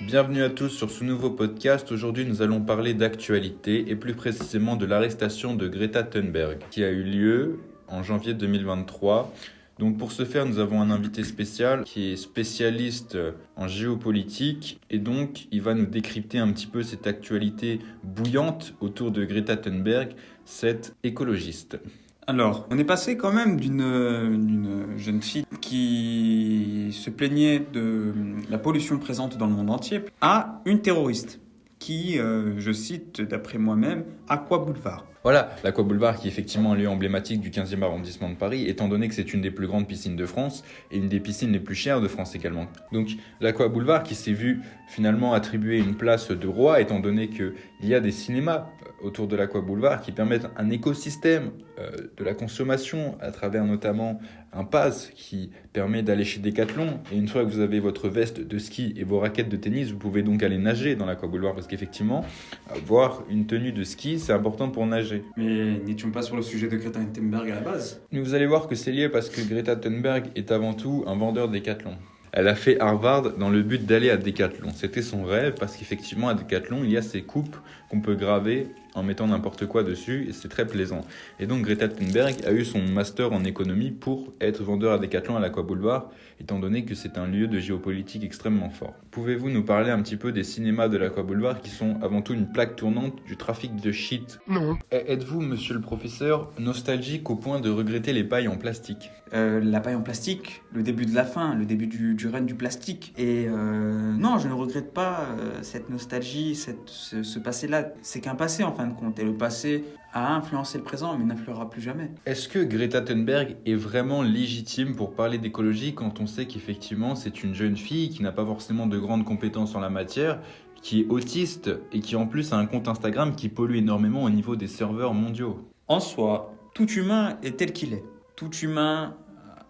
Bienvenue à tous sur ce nouveau podcast. Aujourd'hui, nous allons parler d'actualité et plus précisément de l'arrestation de Greta Thunberg qui a eu lieu en janvier 2023. Donc pour ce faire, nous avons un invité spécial qui est spécialiste en géopolitique et donc il va nous décrypter un petit peu cette actualité bouillante autour de Greta Thunberg, cette écologiste. Alors, on est passé quand même d'une jeune fille qui se plaignait de la pollution présente dans le monde entier à une terroriste qui, je cite d'après moi-même, Aqua Boulevard. Voilà, l'Aqua Boulevard qui est effectivement un lieu emblématique du 15e arrondissement de Paris, étant donné que c'est une des plus grandes piscines de France et une des piscines les plus chères de France également. Donc l'Aqua Boulevard qui s'est vu finalement attribuer une place de roi, étant donné qu'il y a des cinémas autour de l'Aqua Boulevard qui permettent un écosystème de la consommation à travers notamment un pass qui permet d'aller chez Decathlon. Et une fois que vous avez votre veste de ski et vos raquettes de tennis, vous pouvez donc aller nager dans l'Aqua Boulevard parce qu'effectivement, avoir une tenue de ski, c'est important pour nager. Mais n'étions pas sur le sujet de Greta Thunberg à la base? Mais vous allez voir que c'est lié parce que Greta Thunberg est avant tout un vendeur Decathlon. Elle a fait Harvard dans le but d'aller à Decathlon. C'était son rêve parce qu'effectivement à Decathlon, il y a ces coupes qu'on peut graver en mettant n'importe quoi dessus et c'est très plaisant. Et donc Greta Thunberg a eu son master en économie pour être vendeur à Decathlon à l'Aqua Boulevard, étant donné que c'est un lieu de géopolitique extrêmement fort. Pouvez-vous nous parler un petit peu des cinémas de l'Aqua Boulevard qui sont avant tout une plaque tournante du trafic de shit? Non. Êtes-vous, monsieur le professeur, nostalgique au point de regretter les pailles en plastique? La paille en plastique, le début de la fin, le début du run du plastique. Et non, je ne regrette pas cette nostalgie, ce passé-là. C'est qu'un passé en fin de compte. Et le passé a influencé le présent, mais n'influera plus jamais. Est-ce que Greta Thunberg est vraiment légitime pour parler d'écologie quand on sait qu'effectivement c'est une jeune fille qui n'a pas forcément de grandes compétences en la matière, qui est autiste et qui en plus a un compte Instagram qui pollue énormément au niveau des serveurs mondiaux? En soi, tout humain est tel qu'il est. Tout humain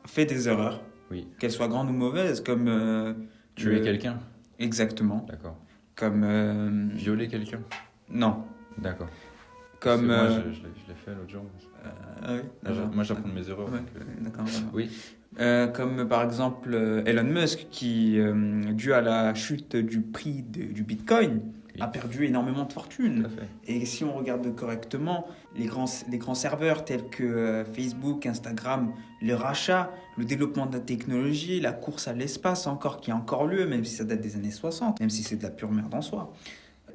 fait des erreurs, Oui. qu'elles soient grandes ou mauvaises, comme... Tuer quelqu'un? Exactement. D'accord. Comme... Violer quelqu'un? Non. D'accord. Comme... Moi, je l'ai fait l'autre jour. Ah oui, d'accord. Moi, j'apprends de mes erreurs. Ouais, donc, d'accord. Voilà. Oui. Comme par exemple Elon Musk qui, dû à la chute du prix du Bitcoin, Oui. a perdu énormément de Tout fortune. à fait. Et si on regarde correctement, les grands serveurs tels que Facebook, Instagram, le rachat, le développement de la technologie, la course à l'espace encore qui a encore lieu, même si ça date des années 60, même si c'est de la pure merde en soi,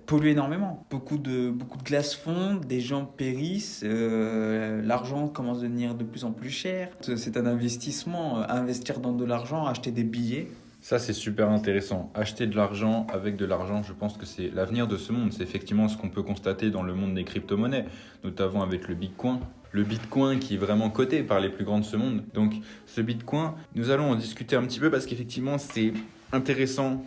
polluent énormément. Beaucoup de glace fondent, des gens périssent, l'argent commence à devenir de plus en plus cher. C'est un investissement, investir dans de l'argent, acheter des billets. Ça, c'est super intéressant. Acheter de l'argent avec de l'argent, je pense que c'est l'avenir de ce monde. C'est effectivement ce qu'on peut constater dans le monde des crypto-monnaies, notamment avec le Bitcoin. Le Bitcoin qui est vraiment coté par les plus grands de ce monde. Donc, ce Bitcoin, nous allons en discuter un petit peu parce qu'effectivement, c'est intéressant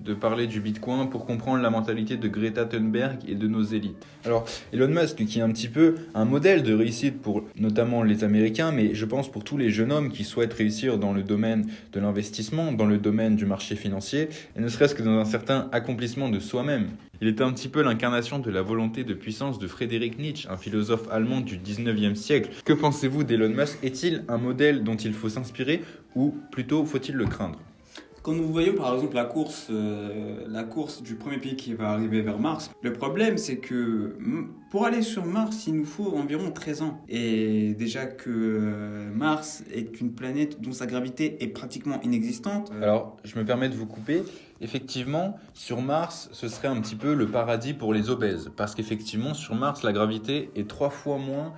de parler du Bitcoin pour comprendre la mentalité de Greta Thunberg et de nos élites. Alors, Elon Musk, qui est un petit peu un modèle de réussite pour notamment les Américains, mais je pense pour tous les jeunes hommes qui souhaitent réussir dans le domaine de l'investissement, dans le domaine du marché financier, et ne serait-ce que dans un certain accomplissement de soi-même. Il est un petit peu l'incarnation de la volonté de puissance de Friedrich Nietzsche, un philosophe allemand du 19e siècle. Que pensez-vous d'Elon Musk? Est-il un modèle dont il faut s'inspirer ou plutôt faut-il le craindre? Quand nous voyons par exemple la course du premier pays qui va arriver vers Mars, le problème c'est que pour aller sur Mars, il nous faut environ 13 ans. Et déjà que Mars est une planète dont sa gravité est pratiquement inexistante. Alors, je me permets de vous couper. Effectivement, sur Mars, ce serait un petit peu le paradis pour les obèses. Parce qu'effectivement, sur Mars, la gravité est 3 fois moins...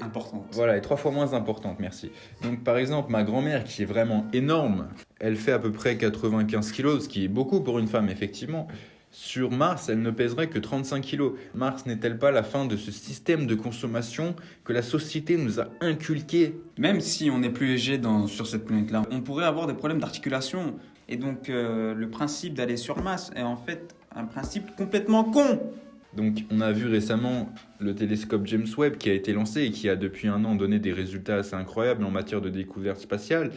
Importante. Voilà, est 3 fois moins importante, merci. Donc, par exemple, ma grand-mère, qui est vraiment énorme, elle fait à peu près 95 kilos, ce qui est beaucoup pour une femme, effectivement. Sur Mars, elle ne pèserait que 35 kilos. Mars n'est-elle pas la fin de ce système de consommation que la société nous a inculqué? Même si on est plus léger sur cette planète-là, on pourrait avoir des problèmes d'articulation. Et donc, le principe d'aller sur Mars est en fait un principe complètement con. Donc, on a vu récemment le télescope James Webb qui a été lancé et qui a depuis un an donné des résultats assez incroyables en matière de découverte spatiale.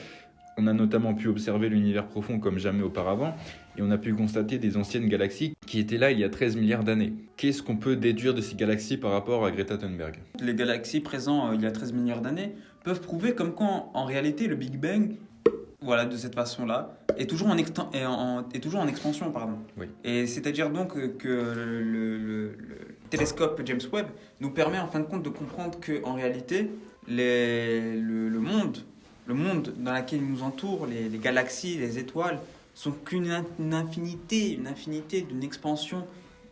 On a notamment pu observer l'univers profond comme jamais auparavant et on a pu constater des anciennes galaxies qui étaient là il y a 13 milliards d'années. Qu'est-ce qu'on peut déduire de ces galaxies par rapport à Greta Thunberg? Les galaxies présentes il y a 13 milliards d'années peuvent prouver comme quoi en réalité le Big Bang, voilà, de cette façon-là, est toujours est toujours en expansion, pardon. Oui. Et c'est-à-dire donc que le télescope James Webb nous permet en fin de compte de comprendre que en réalité, le monde dans lequel il nous entoure, les galaxies, les étoiles, sont qu'une infinité, d'une expansion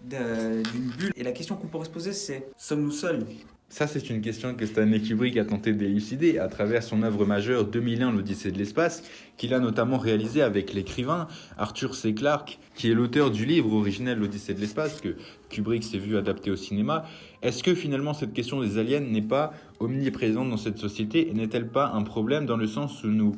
d'une bulle. Et la question qu'on pourrait se poser, c'est sommes-nous seuls? Ça, c'est une question que Stanley Kubrick a tenté d'élucider à travers son œuvre majeure 2001, l'Odyssée de l'espace, qu'il a notamment réalisé avec l'écrivain Arthur C. Clarke, qui est l'auteur du livre originel L'Odyssée de l'espace, que Kubrick s'est vu adapté au cinéma. Est-ce que finalement cette question des aliens n'est pas omniprésente dans cette société et n'est-elle pas un problème dans le sens où nous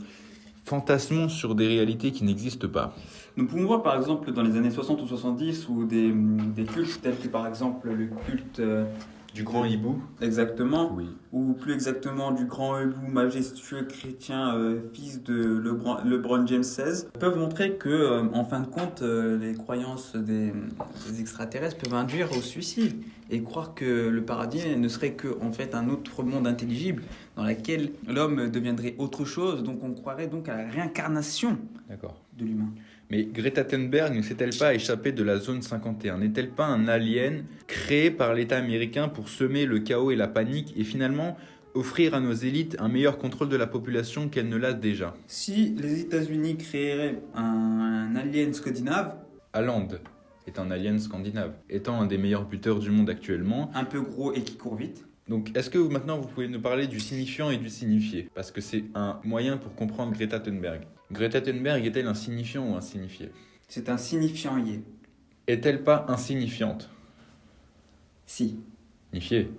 fantasmons sur des réalités qui n'existent pas? Nous pouvons voir par exemple dans les années 60 ou 70 où des cultes tels que par exemple le culte Du grand hibou? exactement, Oui. ou plus exactement du grand hibou majestueux chrétien fils de LeBron James XVI, peuvent montrer que en fin de compte les croyances des extraterrestres peuvent induire au suicide et croire que le paradis ne serait que en fait un autre monde intelligible dans lequel l'homme deviendrait autre chose, donc on croirait donc à la réincarnation D'accord. de l'humain. Mais Greta Thunberg ne s'est-elle pas échappée de la zone 51? N'est-elle pas un alien créé par l'État américain pour semer le chaos et la panique et finalement offrir à nos élites un meilleur contrôle de la population qu'elle ne l'a déjà? Si les États-Unis créeraient un alien scandinave, Haaland est un alien scandinave, étant un des meilleurs buteurs du monde actuellement. un peu gros et qui court vite, Donc est-ce que maintenant vous pouvez nous parler du signifiant et du signifié? Parce que c'est un moyen pour comprendre Greta Thunberg. Greta Thunberg est-elle un signifiant ou un signifié? c'est un signifiant yé. Est-elle pas insignifiante? Si. Signifié.